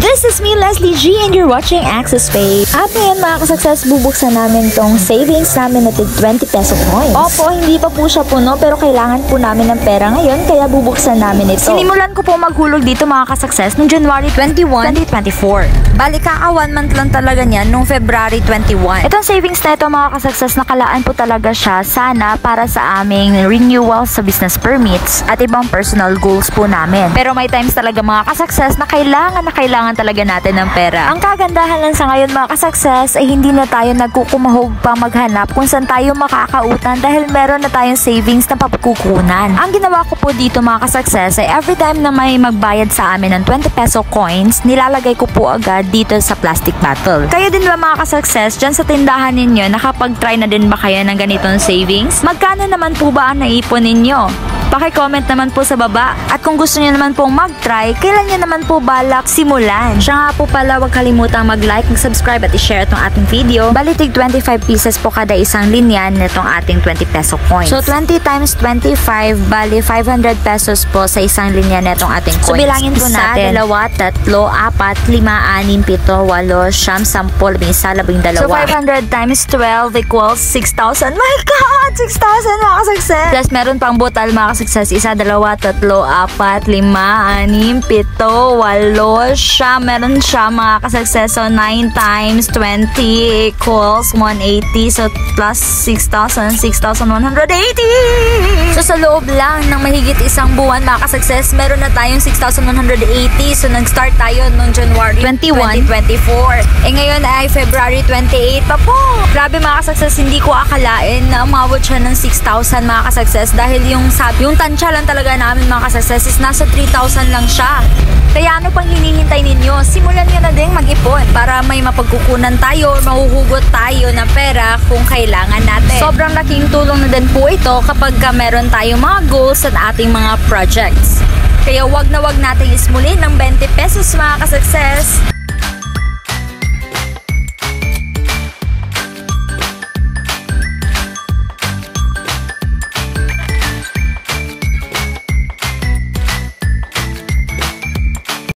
This is me, Leslie G, and you're watching Access Pay. At ngayon mga ka-success, bubuksan namin tong savings namin na 20 peso coins. Opo, hindi pa po siya puno pero kailangan po namin ng pera ngayon kaya bubuksan namin ito. Sinimulan ko po maghulog dito mga ka-success noong January 21, 2024. Bali kaka 1 month lang talaga niyan noong February 21. Itong savings na ito mga ka-success, nakalaan po talaga siya sana para sa aming renewal sa business permits at ibang personal goals po namin. Pero may times talaga mga ka-success na kailangan talaga natin ng pera. Ang kagandahan lang sa ngayon mga ka-success ay hindi na tayo nagkukumahog pa maghanap kung saan tayo makakautan dahil meron na tayong savings na papukukunan. Ang ginawa ko po dito mga ka-success ay every time na may magbayad sa amin ng 20 peso coins, nilalagay ko po agad dito sa plastic bottle. Kayo din ba mga ka-success, dyan sa tindahan ninyo, nakapag-try na din ba kayo ng ganitong savings? Magkano naman po ba ang naipon ninyo? Paki-comment naman po sa baba. At kung gusto niyo naman pong mag-try, kailan niyo naman po balak simulan? Siya nga po pala, huwag kalimutang mag-like, mag-subscribe at i-share itong ating video. Balitig 25 pieces po kada isang linya nitong ating 20 peso coins. So 20 times 25, bali 500 pesos po sa isang linya nitong ating coins. So bilangin po natin. 1, 2, 3, 4, 5, 6, 7, 8, 9, 10, 11, 12. So 500 times 12 equals 6,000. My God! 6,000 mga ka-success! Plus meron pang butal mga success, 1, 2, 3, 4, 5, 6, 7, 8, 9, 10, 8, meron siya mga ka-success. So 9 times 20 equals 180. So plus 6,000, 6,180. So sa loob lang ng mahigit isang buwan mga ka-success, meron na tayong 6,180. So nag-start tayo noong January 21, 2024. Ngayon ay February 28 pa po. Grabe mga ka-success, hindi ko akalain na umabot siya ng 6,000 mga ka-success dahil yung tansya lang talaga namin mga ka-success is nasa 3,000 lang siya. Kaya ano pang hinihintay ninyo? Simulan nyo na din mag-ipon para may mapagkukunan tayo or mahuhugot tayo na pera kung kailangan natin. Sobrang laking tulong na din po ito kapag meron tayong mga goals at ating mga projects. Kaya wag na wag natin ismulin ng 20 pesos mga ka-success.